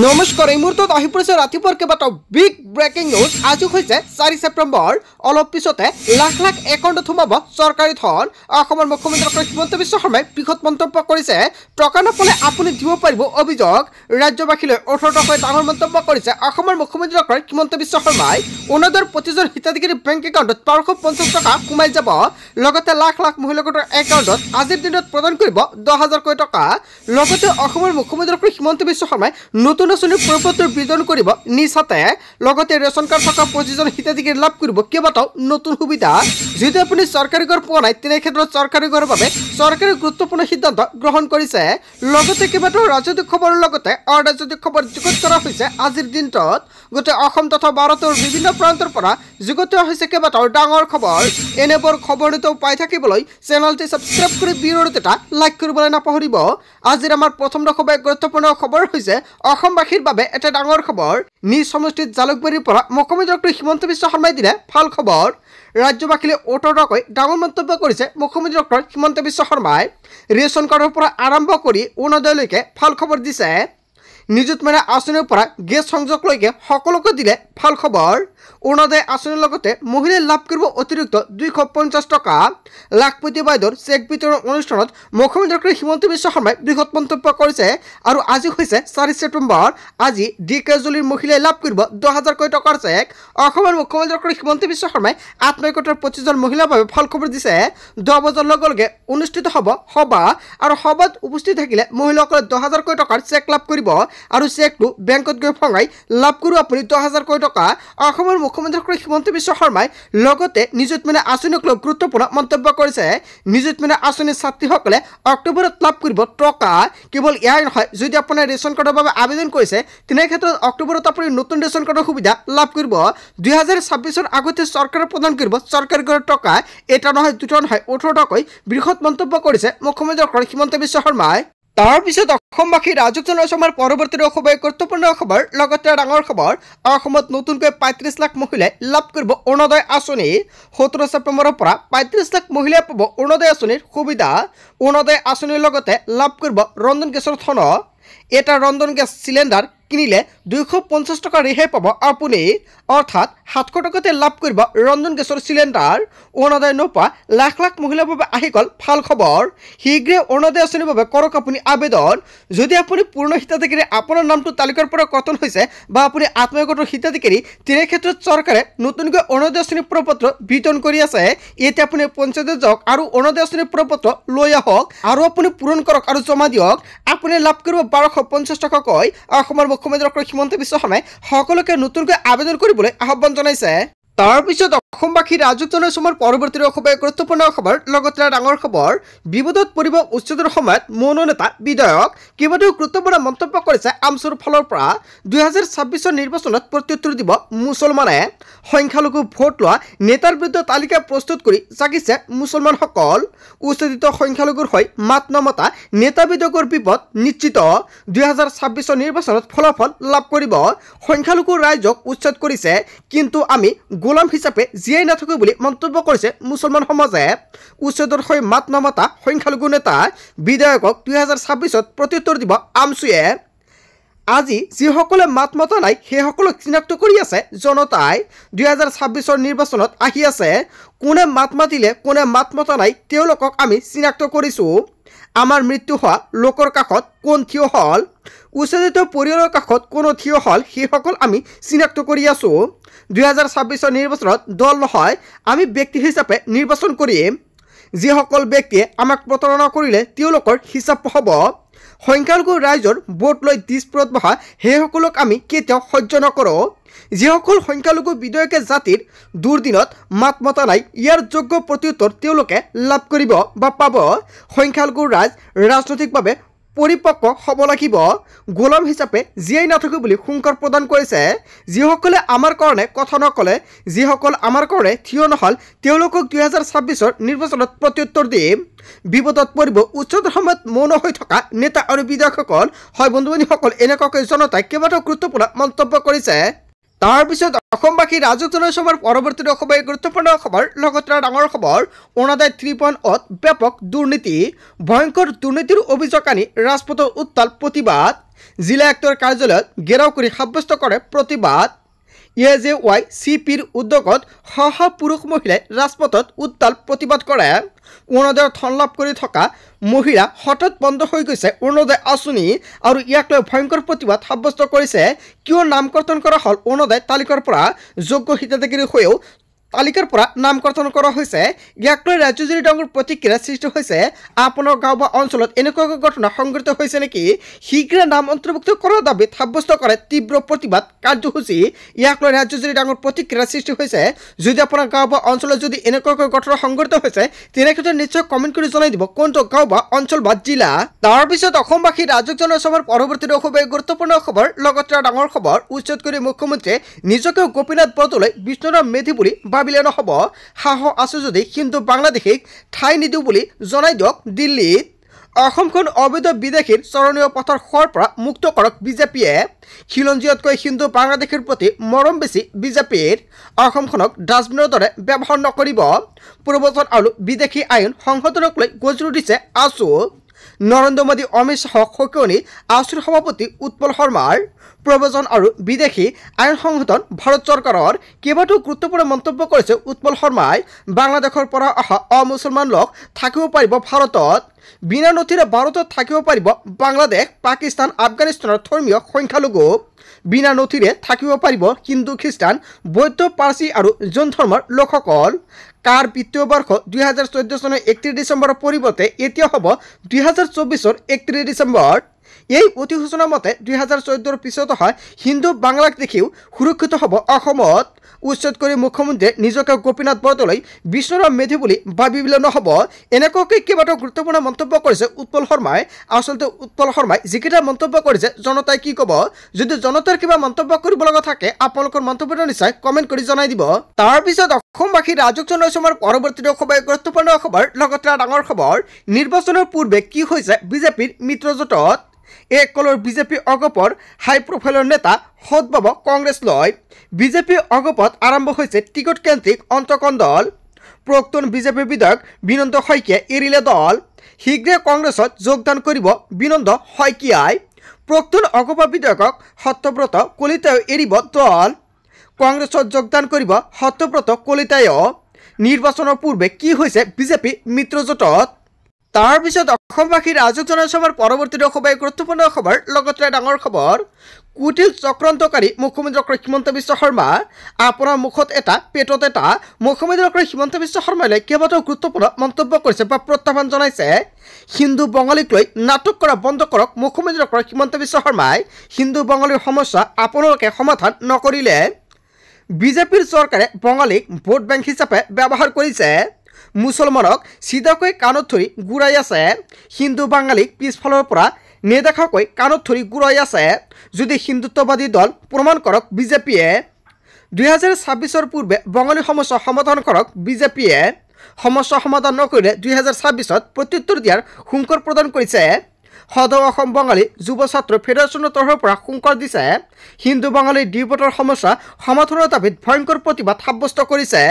নমস্কাৰ এই মুহূৰ্তত আহি পৰিছে ৰাতিপুৱাৰ কেইবাটাও বিগ ব্ৰেকিং নিউজ। আজি হৈছে 4 ছেপ্টেম্বৰ। অলপ পিছতে লাখ লাখ একাউণ্টত সোমাব চৰকাৰী ধন। অসমৰ মুখ্যমন্ত্ৰী ডক্টৰ হিমন্ত বিশ্ব শৰ্মাই বৃহৎ মন্তব্য কৰিছে। টকা নাপালে আপুনি দিব পাৰিব অভিযোগ। ৰাজ্যবাসীলৈ 18 টকাকৈ ডাঙৰ মন্তব্য কৰিছে অসমৰ মুখ্যমন্ত্ৰী ডক্টৰ হিমন্ত বিশ্ব শৰ্মাই। অৰুণোদয়ৰ প্ৰতিজন হিতাধিকাৰী বেংক একাউণ্টত 1250 টকা সোমাই যাব। লগতে লাখ লাখ মহিলা গোটৰ একাউণ্টত আজিৰ দিনত প্ৰদান কৰিব 10,000 টকা। লগতে অসমৰ মুখ্যমন্ত্ৰী ডক্টৰ হিমন্ত বিশ্ব শৰ্মাই নতুন আঁচনিৰ প্ৰপত্ৰ বিতৰণ কৰিব নিজ হাতে। লগতে ৰেচন কাৰ্ড থকা 25জন হিতাধিকাৰী লাভ কৰিব কেইবাটাও নতুন সুবিধা। যদি আপুনি চৰকাৰী ঘৰ পোৱা নাই তেনে ক্ষেত্ৰত চৰকাৰী ঘৰৰ বাবে চৰকাৰে গুৰুত্বপূৰ্ণ সিদ্ধান্ত গ্ৰহণ কৰিছে। লগতে কেইবাটাও ৰাজনৈতিক খবৰৰ লগতে অৰাজনৈতিক খবৰ যুগুত কৰা হৈছে আজিৰ দিনটোত। গোটেই অসম তথা ভাৰতৰ বিভিন্ন প্ৰান্তৰ পৰা যুগুত হৈছে কেইবাটাও ডাঙৰ খবৰ। এনেবোৰ খবৰ নিতৌ পাই থাকিবলৈ চেনেলটি ছাবস্ক্ৰাইব কৰি ভিডিঅ'টো এটা লাইক কৰিবলৈ নাপাহৰিব। আজিৰ আমাৰ প্ৰথম গুৰুত্বপূৰ্ণ খবৰ হৈছে অসমবাসীৰ বাবে এটা ডাঙৰ খবৰ। নিজ সমষ্টিত জালুকবাৰীৰ পৰা মুখ্যমন্ত্ৰী ডক্টৰ হিমন্ত বিশ্ব শৰ্মাই দিলে ভাল খবৰ। ৰাজ্যবাসীলৈ 18 টকাকৈ ডাঙৰ মন্তব্য কৰিছে মুখ্যমন্ত্ৰী ডক্টৰ হিমন্ত বিশ্ব শৰ্মাই। ৰেচন কাৰ্ডৰ পৰা আৰম্ভ কৰি অৰুণোদয়লৈকে ভাল খবৰ দিছে। নিযুত মইনা আঁচনিৰ পৰা গেছ সংযোগলৈকে সকলোকে দিলে ভাল খবৰ। অৰুণোদয় আঁচনিৰ লগতে মহিলাই লাভ কৰিব অতিৰিক্ত 250 টকা। লাখপতি বাইদেউৰ চেক বিতৰণ অনুষ্ঠানত মুখ্যমন্ত্ৰী ডক্টৰ হিমন্ত বিশ্ব শৰ্মাই বৃহৎ মন্তব্য কৰিছে। আৰু আজি হৈছে 4 ছেপ্টেম্বৰ। আজি ডিকেজলিৰ মহিলাই লাভ কৰিব 10,000 টকাৰ চেক। অসমৰ মুখ্যমন্ত্ৰী ডক্টৰ হিমন্ত বিশ্ব শৰ্মাই আত্মীয়তাৰ 25জন মহিলাৰ বাবে ভাল খবৰ দিছে। 10 বজাৰ লগে লগে অনুষ্ঠিত হ'ব সভা আৰু সভাত উপস্থিত থাকিলে মহিলাসকলে 10,000 টকাৰ চেক লাভ কৰিব। আৰু চেকটো বেংকত গৈ ভঙাই লাভ কৰিব আপুনি 10,000 টকা। অসমৰ মুখ্যমন্ত্ৰী ডক্টৰ হিমন্ত বিশ্ব শৰ্মাই লগতে নিযুত মইনা আঁচনিক লৈ গুৰুত্বপূৰ্ণ মন্তব্য কৰিছে। নিযুত মইনা আঁচনিৰ ছাত্ৰীসকলে অক্টোবৰত লাভ কৰিব টকা। কেৱল এয়াই নহয়, যদি আপোনাৰ ৰেচন কাৰ্ডৰ বাবে আবেদন কৰিছে তেনে ক্ষেত্ৰত অক্টোবৰত আপুনি নতুন ৰেচন কাৰ্ডৰ সুবিধা লাভ কৰিব। 2026ৰ আগতে চৰকাৰে প্ৰদান কৰিব চৰকাৰী ঘৰৰ টকা। এটা নহয়, দুটা নহয়, 18 টকাকৈ বৃহৎ মন্তব্য কৰিছে মুখ্যমন্ত্ৰী ডক্টৰ হিমন্ত বিশ্ব শৰ্মাই। তাৰপিছত অসমবাসী ৰাজক জনসমাৰ পৰৱৰ্তী গুৰুত্বপূৰ্ণ খবৰ লগতে ডাঙৰ খবৰ। অসমত নতুনকৈ 35 লাখ মহিলাই লাভ কৰিব অৰুণোদয় আঁচনি। 17 ছেপ্টেম্বৰৰ পৰা 35 লাখ মহিলাই পাব অৰুণোদয় আঁচনিৰ সুবিধা। অৰুণোদয় আঁচনিৰ লগতে লাভ কৰিব ৰন্ধন গেছৰ ধন। এটা ৰন্ধন গেছ চিলিণ্ডাৰ কিনিলে 250 টকা ৰেহাই পাব আপুনি। অৰ্থাৎ 700 টকাতে লাভ কৰিব ৰন্ধন গেছৰ চিলিণ্ডাৰ। অৰুণোদয় নোপোৱা লাখ লাখ মহিলাৰ বাবে আহি গ'ল ভাল খবৰ। শীঘ্ৰে অৰুণোদয় আঁচনিৰ বাবে কৰক আপুনি আবেদন। যদি আপুনি পূৰ্ণ হিতাধিকাৰী আপোনাৰ নামটো তালিকাৰ পৰা কৰ্তন হৈছে বা আপুনি আত্মীয়গোটৰ হিতাধিকাৰী তেনে ক্ষেত্ৰত চৰকাৰে নতুনকৈ অৰুণোদয় আঁচনিৰ প্ৰপত্ৰ বিতৰণ কৰি আছে। এতিয়া আপুনি পঞ্চায়তত যাওক আৰু অৰুণোদয় আঁচনিৰ প্ৰপত্ৰ লৈ আহক আৰু আপুনি পূৰণ কৰক আৰু জমা দিয়ক। আপুনি লাভ কৰিব 1250 টকাকৈ। অসমৰ মুখ্যমন্ত্ৰী ডক্টৰ হিমন্ত বিশ্ব শৰ্মাই সকলোকে নতুনকৈ আবেদন কৰিবলৈ আহ্বান জনাইছে। তাৰপিছত অসমবাসী ৰাজক জনসমাৰ পৰৱৰ্তী গুৰুত্বপূৰ্ণ খবৰ লগতে ডাঙৰ খবৰ। বিবাদত পৰিব উচ্ছেদৰ সময়ত মৌন নেতা বিধায়ক। কেইবাটাও গুৰুত্বপূৰ্ণ মন্তব্য কৰিছে আমচুৰ ফালৰ পৰা। 2026ৰ নিৰ্বাচনত প্ৰত্যুত্তৰ দিব মুছলমানে। সংখ্যালঘু ভোট লোৱা নেতাৰ বিৰুদ্ধে তালিকা প্ৰস্তুত কৰি জাগিছে মুছলমানসকল। উচ্ছেদিত সংখ্যালঘুৰ হৈ মাত নমতা নেতা বিধায়কৰ বিপদ নিশ্চিত। 2026ৰ নিৰ্বাচনত ফলাফল লাভ কৰিব। সংখ্যালঘু ৰাইজক উচ্ছেদ কৰিছে, কিন্তু আমি গোলাম হিচাপে জীয়াই নাথাকো বুলি মন্তব্য কৰিছে মুছলমান সমাজে। উচ্ছেদৰ হৈ মাত নমতা সংখ্যালঘু নেতা বিধায়কক 2026ত প্ৰত্যুত্তৰ দিব আমচুৱে। আজি যিসকলে মাত মতা নাই সেইসকলক চিনাক্ত কৰি আছে জনতাই। 2026ৰ নিৰ্বাচনত আহি আছে। কোনে মাত মাতিলে কোনে মাত মতা নাই তেওঁলোকক আমি চিনাক্ত কৰিছোঁ। আমাৰ মৃত্যু হোৱা লোকৰ কাষত কোন থিয় হ'ল, উচ্ছেদিত পৰিয়ালৰ কাষত কোন থিয় হ'ল সেইসকল আমি চিনাক্ত কৰি আছোঁ। 2026ৰ নিৰ্বাচনত দল নহয়, আমি ব্যক্তি হিচাপে নিৰ্বাচন কৰিম। যিসকল ব্যক্তিয়ে আমাক প্ৰতাৰণা কৰিলে তেওঁলোকৰ হিচাপ হ'ব। সংখ্যালঘু ৰাইজৰ ভোট লৈ দিছপুৰত বহা সেইসকলক আমি কেতিয়াও সহ্য নকৰোঁ। যিসকল সংখ্যালঘু বিধায়কে জাতিৰ দুৰ্দিনত মাত মতা নাই ইয়াৰ যোগ্য প্ৰত্যুত্তৰ তেওঁলোকে লাভ কৰিব বা পাব। সংখ্যালঘু ৰাইজ ৰাজনৈতিকভাৱে পৰিপক্ক হ'ব লাগিব। গোলাম হিচাপে জীয়াই নাথাকো বুলি হুংকাৰ প্ৰদান কৰিছে। যিসকলে আমাৰ কাৰণে কথা নক'লে, যিসকল আমাৰ কাৰণে থিয় নহ'ল তেওঁলোকক 2026ৰ নিৰ্বাচনত প্ৰত্যুত্তৰ দিম। বিপদত পৰিব উচ্ছেদৰ সময়ত মৌন হৈ থকা নেতা আৰু বিধায়কসকল। হয় বন্ধু বান্ধৱীসকল, এনেকুৱাকৈ জনতাই কেইবাটাও গুৰুত্বপূৰ্ণ মন্তব্য কৰিছে। তাৰ পিছত অসমবাসী ৰাজক জনসভাৰ পৰৱৰ্তী অসমৰ গুৰুত্বপূৰ্ণ খবৰ লগতে ডাঙৰ খবৰ অৰুণোদয় 3.0 ব্যাপক দুৰ্নীতি ভয়ংকৰ দুৰ্নীতিৰ অভিযোগ আনি ৰাজপথৰ উত্তাল প্ৰতিবাদ জিলা আয়ুক্তৰ কাৰ্যালয়ত ঘেৰাও কৰি সাব্যস্ত কৰে প্ৰতিবাদ AJYCPৰ উদ্যোগত শ পুৰুষ মহিলাই ৰাজপথত উত্তাল প্ৰতিবাদ কৰে অৰুণোদয়ৰ ধন লাভ কৰি থকা মহিলা হঠাৎ বন্ধ হৈ গৈছে অৰুণোদয় আঁচনি আৰু ইয়াক লৈ ভয়ংকৰ প্ৰতিবাদ সাব্যস্ত কৰিছে কিয় নামকৰ্তন কৰা হ'ল অৰুণোদয় তালিকাৰ পৰা যোগ্য হিতাধিকাৰী হৈও তালিকাৰ পৰা নামকৰ্তন কৰা হৈছে ইয়াক লৈ ৰাজ্যজুৰি ডাঙৰ প্ৰতিক্ৰিয়া সৃষ্টি হৈছে আপোনাৰ গাঁও বা অঞ্চলত এনেকুৱা ঘটনা সংঘটিত হৈছে নেকি শীঘ্ৰে নাম অন্তৰ্ভুক্ত কৰাৰ দাবীত সাব্যস্ত কৰে তীব্ৰ প্ৰতিবাদ কাৰ্যসূচী ইয়াক লৈ ৰাজ্যজুৰি ডাঙৰ প্ৰতিক্ৰিয়া সৃষ্টি হৈছে যদি আপোনাৰ গাঁও বা অঞ্চলত যদি এনেকুৱা ঘটনা সংঘটিত হৈছে তেনেক্ষেত্ৰত নিশ্চয় কমেণ্ট কৰি জনাই দিব কোনটো গাঁও বা অঞ্চল বা জিলা তাৰপিছত অসমবাসী ৰাজক জনসভাৰ পৰৱৰ্তী অসমৰ গুৰুত্বপূৰ্ণ খবৰ লগতে ডাঙৰ খবৰ উচ্ছেদ কৰি মুখ্যমন্ত্ৰীয়ে নিজকে গোপীনাথ বৰদলৈ বিষ্ণুৰাম মেধি বুলি ভাবিলে নহ'ব সাহস আছে যদি হিন্দু বাংলাদেশীক ঠাই নিদিওঁ বুলি জনাই দিয়ক দিল্লীত অসমখন অবৈধ বিদেশীৰ চৰণীয় পথৰ খোৱাৰ পৰা মুক্ত কৰক বিজেপিয়ে খিলঞ্জীয়তকৈ হিন্দু বাংলাদেশীৰ প্ৰতি মৰম বেছি বিজেপিৰ অসমখনক ডাষ্টবিনৰ দৰে ব্যৱহাৰ নকৰিব প্ৰৱৰ্তন আৰু বিদেশী আইন সংশোধনক লৈ গজৰু দিছে আছু নৰেন্দ্ৰ মোদী অমিত শ্বাহক সকিয়নি আছুৰ সভাপতি উৎপল শৰ্মাৰ প্ৰব্ৰজন আৰু বিদেশী আইন সংশোধন ভাৰত চৰকাৰৰ কেইবাটাও গুৰুত্বপূৰ্ণ মন্তব্য কৰিছে উৎপল শৰ্মাই বাংলাদেশৰ পৰা অহা অমুছলমান লোক থাকিব পাৰিব ভাৰতত বিনা নথিৰে ভাৰতত থাকিব পাৰিব বাংলাদেশ পাকিস্তান আফগানিস্তানৰ ধৰ্মীয় সংখ্যালঘু বিনা নথিৰে থাকিব পাৰিব হিন্দু খ্ৰীষ্টান বৌদ্ধ পাৰ্চী আৰু জৈন ধৰ্মৰ লোকসকল কাৰ বিত্তীয় বৰ্ষ 2014 চনৰ 31 ডিচেম্বৰৰ পৰিৱৰ্তে এতিয়া হ'ব 2024 31 ডিচেম্বৰ এই অধিসূচনা মতে 2014 পিছত অহা হিন্দু বাংলাদেশীও সুৰক্ষিত হ'ব অসমত উচ্ছেদ কৰি মুখ্যমন্ত্ৰীয়ে নিজকে গোপীনাথ বৰদলৈ বিষ্ণুৰাম মেধি বুলি ভাবিবলৈ নহ'ব এনেকুৱাকৈ কেইবাটাও গুৰুত্বপূৰ্ণ মন্তব্য কৰিছে উৎপল শৰ্মাই আচলতে উৎপল শৰ্মাই যিকেইটা মন্তব্য কৰিছে জনতাই কি ক'ব যদি জনতাৰ কিবা মন্তব্য কৰিব লগা থাকে আপোনালোকৰ মন্তব্যটো নিশ্চয় কমেণ্ট কৰি জনাই দিব তাৰপিছত অসমবাসী ৰাজক জনসভাৰ পৰৱৰ্তী অসমৰ গুৰুত্বপূৰ্ণ খবৰ লগতে ডাঙৰ খবৰ নিৰ্বাচনৰ পূৰ্বে কি হৈছে বিজেপিৰ মিত্ৰজোঁটত এক কলৰ বিজেপি অগপৰ হাই প্ৰফাইলৰ নেতা সদবাব কংগ্ৰেছ লৈ বিজেপি অগপত আৰম্ভ হৈছে টিকট কেন্দ্ৰিক অন্তকণ্ডল প্ৰাক্তন বিজেপি বিধায়ক বিনন্দ শইকীয়াই এৰিলে দল শীঘ্ৰে কংগ্ৰেছত যোগদান কৰিব বিনন্দ শইকীয়াই প্ৰাক্তন অগপা বিধায়কক সত্যব্ৰত কলিতায়ো এৰিব দল কংগ্ৰেছত যোগদান কৰিব সত্যব্ৰত কলিতায়ো নিৰ্বাচনৰ পূৰ্বে কি হৈছে বিজেপি মিত্ৰজোঁটত তাৰপিছত অসমবাসী ৰাজক জনসভাৰ পৰৱৰ্তী অসমৰ গুৰুত্বপূৰ্ণ খবৰ লগতে ডাঙৰ খবৰ কুটিল চক্ৰান্তকাৰী মুখ্যমন্ত্ৰী ডক্টৰ হিমন্ত বিশ্ব শৰ্মা আপোনাৰ মুখত এটা পেটত এটা মুখ্যমন্ত্ৰী ডক্টৰ হিমন্ত বিশ্ব শৰ্মালৈ কেইবাটাও গুৰুত্বপূৰ্ণ মন্তব্য কৰিছে বা প্ৰত্যাহ্বান জনাইছে হিন্দু বঙালীক লৈ নাটক কৰা বন্ধ কৰক মুখ্যমন্ত্ৰী ডক্টৰ হিমন্ত বিশ্ব শৰ্মাই হিন্দু বঙালীৰ সমস্যা আপোনালোকে সমাধান নকৰিলে বিজেপিৰ চৰকাৰে বঙালীক ভোট বেংক হিচাপে ব্যৱহাৰ কৰিছে মুছলমানক চিধাকৈ কাণত ধৰি গুৰাই আছে হিন্দু বাঙালীক পিছফালৰ পৰা নেদেখাকৈ কাণত ধৰি গুৰাই আছে যদি হিন্দুত্ববাদী দল প্ৰমাণ কৰক বিজেপিয়ে 2026 পূৰ্বে বঙালী সমস্যা সমাধান কৰক বিজেপিয়ে সমস্যা সমাধান নকৰিলে 2026 প্ৰত্যুত্তৰ দিয়াৰ হুংকাৰ প্ৰদান কৰিছে সদৌ অসম বঙালী যুৱ ছাত্ৰ ফেডাৰেশ্যনৰ তৰফৰ পৰা হুংকাৰ দিছে হিন্দু বাঙালীৰ দুয়োপটৰ সমস্যা সমাধানৰ দাবীত ভয়ংকৰ প্ৰতিবাদ সাব্যস্ত কৰিছে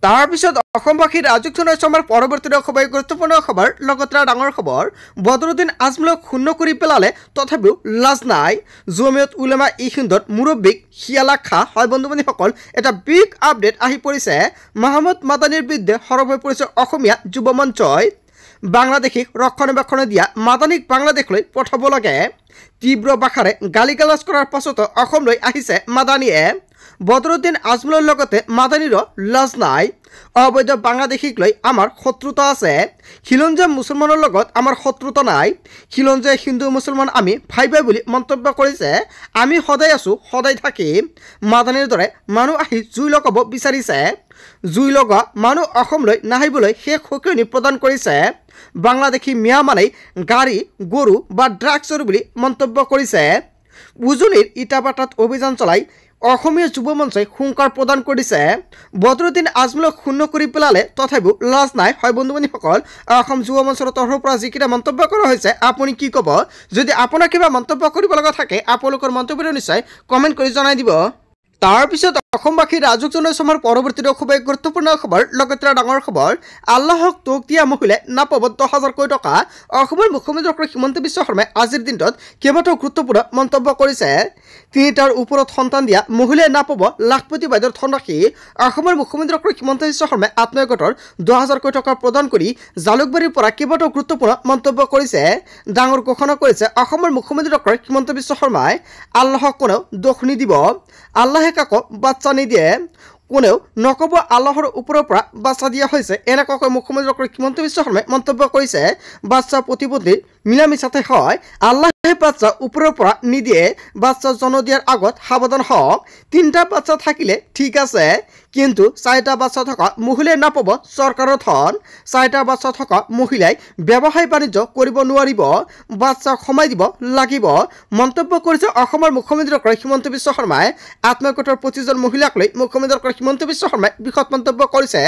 তাৰপিছত অসমবাসী ৰাজক জনসভাৰ পৰৱৰ্তী অসমৰ গুৰুত্বপূৰ্ণ খবৰ লগতে ডাঙৰ খবৰ বদৰুদ্দিন আজমলক শূন্য কৰি পেলালে তথাপিও লাজ নাই জমিয়ত উলেমা ই হিন্দৰ মুৰব্বীক হিয়ালা খা হয় বন্ধুবান্ধৱীসকল এটা বিগ আপডেট আহি পৰিছে মহম্মদ মাদানীৰ বিৰুদ্ধে সৰব হৈ পৰিছে অসমীয়া যুৱ মঞ্চই বাংলাদেশীক ৰক্ষণাবেক্ষণ দিয়া মাদানীক বাংলাদেশলৈ পঠাব লাগে তীব্ৰ ভাষাৰে গালি গালাজ কৰাৰ পাছতো অসমলৈ আহিছে মাদানীয়ে বদৰুদ্দিন আজমলৰ লগতে মাদানীৰো লাজ নাই অবৈধ বাংলাদেশীক লৈ আমাৰ শত্ৰুতা আছে খিলঞ্জীয়া মুছলমানৰ লগত আমাৰ শত্ৰুতা নাই খিলঞ্জীয়া হিন্দু মুছলমান আমি ভাই ভাই বুলি মন্তব্য কৰিছে আমি সদায় আছো সদায় থাকিম মাদানীৰ দৰে মানুহ আহি জুই লগাব বিচাৰিছে জুই লগা মানুহ অসমলৈ নাহিবলৈ শেষ সকিয়নি প্ৰদান কৰিছে বাংলাদেশী মিয়া মানেই গাড়ী গৰু বা ড্ৰাগছৰ বুলি মন্তব্য কৰিছে উজনিৰ ইটাবাটাত অভিযান চলাই অসমীয়া যুৱ মঞ্চই হুংকাৰ প্ৰদান কৰিছে বদৰুদ্দিন আজমলক শূন্য কৰি পেলালে তথাপিও লাজ নাই হয় বন্ধুবান্ধৱীসকল অসম যুৱ মঞ্চৰ তৰফৰ পৰা যিকেইটা মন্তব্য কৰা হৈছে আপুনি কি ক'ব যদি আপোনাৰ কিবা মন্তব্য কৰিব লগা থাকে আপোনালোকৰ মন্তব্যটো নিশ্চয় কমেণ্ট কৰি জনাই দিব তাৰ পিছত অসমবাসী ৰাজুক জনাইছে আমাৰ পৰৱৰ্তী খুব গুৰুত্বপূৰ্ণ খবৰ লগতে ডাঙৰ খবৰ আল্লাহক তোক দিয়া মহিলাই নাপাব 10,000 টকা অসমৰ মুখ্যমন্ত্ৰী ডক্টৰ হিমন্ত বিশ্ব শৰ্মাই আজিৰ দিনটোত কেইবাটাও গুৰুত্বপূৰ্ণ মন্তব্য কৰিছে তিনিটাৰ ওপৰত সন্তান দিয়া মহিলাই নাপাব লাখপতি বাইদেউৰ ধনৰাশি অসমৰ মুখ্যমন্ত্ৰী ডক্টৰ হিমন্ত বিশ্ব শৰ্মাই আত্মীয় গোটৰ 10,000 টকা প্ৰদান কৰি জালুকবাৰীৰ পৰা কেইবাটাও গুৰুত্বপূৰ্ণ মন্তব্য কৰিছে ডাঙৰ ঘোষণা কৰিছে অসমৰ মুখ্যমন্ত্ৰী ডক্টৰ হিমন্ত বিশ্ব শৰ্মাই আল্লাহক কোনেও দোষ নিদিব আল্লাহে কাকো বাচ্চা নিদিয়ে কোনেও নকব আল্লাহৰ ওপৰৰ পৰা বাচ্চা দিয়া হৈছে এনেকুৱাকৈ মুখ্যমন্ত্ৰী ডক্টৰ হিমন্ত বিশ্ব শৰ্মাই মন্তব্য কৰিছে বাচ্চা প্ৰতিপত্তিৰ মিলামিছাতে হয় আল্লাহে বাচ্চা ওপৰৰ পৰা নিদিয়ে বাচ্চা জন্ম দিয়াৰ আগত সাৱধান হওক তিনিটা বাচ্চা থাকিলে ঠিক আছে কিন্তু চাৰিটা বাচ্চা থকা মহিলাই নাপাব চৰকাৰৰ ধন চাৰিটা বাচ্চা থকা মহিলাই ব্যৱসায় বাণিজ্য কৰিব নোৱাৰিব বাচ্চা কমাই দিব লাগিব মন্তব্য কৰিছে অসমৰ মুখ্যমন্ত্ৰী ডক্টৰ হিমন্ত বিশ্ব শৰ্মাই আত্মগোটৰ 25জন মহিলাক লৈ মুখ্যমন্ত্ৰী ডক্টৰ হিমন্ত বিশ্ব শৰ্মাই বৃহৎ মন্তব্য কৰিছে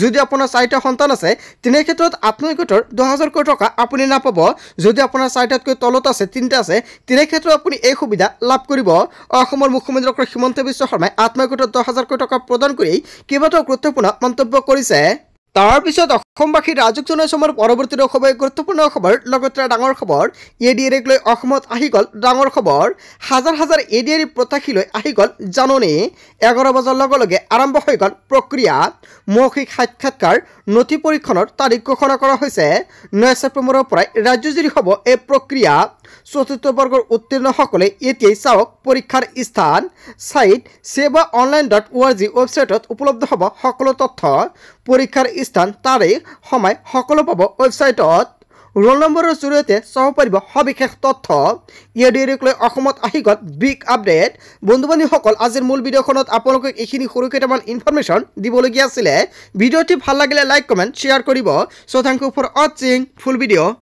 যদি আপোনাৰ চাৰিটা সন্তান আছে তেনে ক্ষেত্ৰত আত্মগোটৰ 10,000 টকা আপুনি নাপাব যদি আপোনাৰ চাৰিটাতকৈ তলত আছে তিনিটা আছে তেনে ক্ষেত্ৰত আপুনি এই সুবিধা লাভ কৰিব অসমৰ মুখ্যমন্ত্ৰী ডক্টৰ হিমন্ত বিশ্ব শৰ্মাই আত্মগোটৰ 10,000 টকা প্ৰদান কৰি কেইবাটাও গুৰুত্বপূৰ্ণ মন্তব্য কৰিছে তাৰ পিছত অসমবাসী ৰাজুক জনাইছে আমাৰ পৰৱৰ্তী খুব গুৰুত্বপূৰ্ণ খবৰ লগতে ডাঙৰ খবৰ এডিআৰক লৈ অসমত আহি গ'ল ডাঙৰ খবৰ হাজাৰ হাজাৰ এডিআৰ প্ৰত্যাশী লৈ আহি গ'ল জাননী 11 বজাৰ লগে লগে আৰম্ভ হৈ গ'ল প্ৰক্ৰিয়া মৌখিক সাক্ষাৎকাৰ নথি পৰীক্ষণৰ তাৰিখ ঘোষণা কৰা হৈছে 9 ছেপ্টেম্বৰৰ পৰাই ৰাজ্যজুৰি হ'ব এই প্ৰক্ৰিয়া চতুৰ্থ বৰ্গৰ উত্তীৰ্ণসকলে এতিয়াই চাওক পৰীক্ষাৰ স্থান সাইট sevaonline.org ৱেবছাইটত উপলব্ধ হ'ব সকলো তথ্য পৰীক্ষাৰ স্থান তাৰিখ সময় সকলো পাব ৱেবছাইটত ৰোল নম্বৰৰ জৰিয়তে চাব পাৰিব সবিশেষ তথ্য এডিআৰক লৈ অসমত আহি গ'ল বিগ আপডেট বন্ধু বান্ধৱীসকল আজিৰ মূল ভিডিঅ'খনত আপোনালোকক এইখিনি সৰু কেইটামান ইনফৰমেশ্যন দিবলগীয়া আছিলে ভিডিঅ'টি ভাল লাগিলে লাইক কমেণ্ট শ্বেয়াৰ কৰিব সো থ্যাংক ইউ ফৰ ৱাচিং ফুল ভিডিঅ'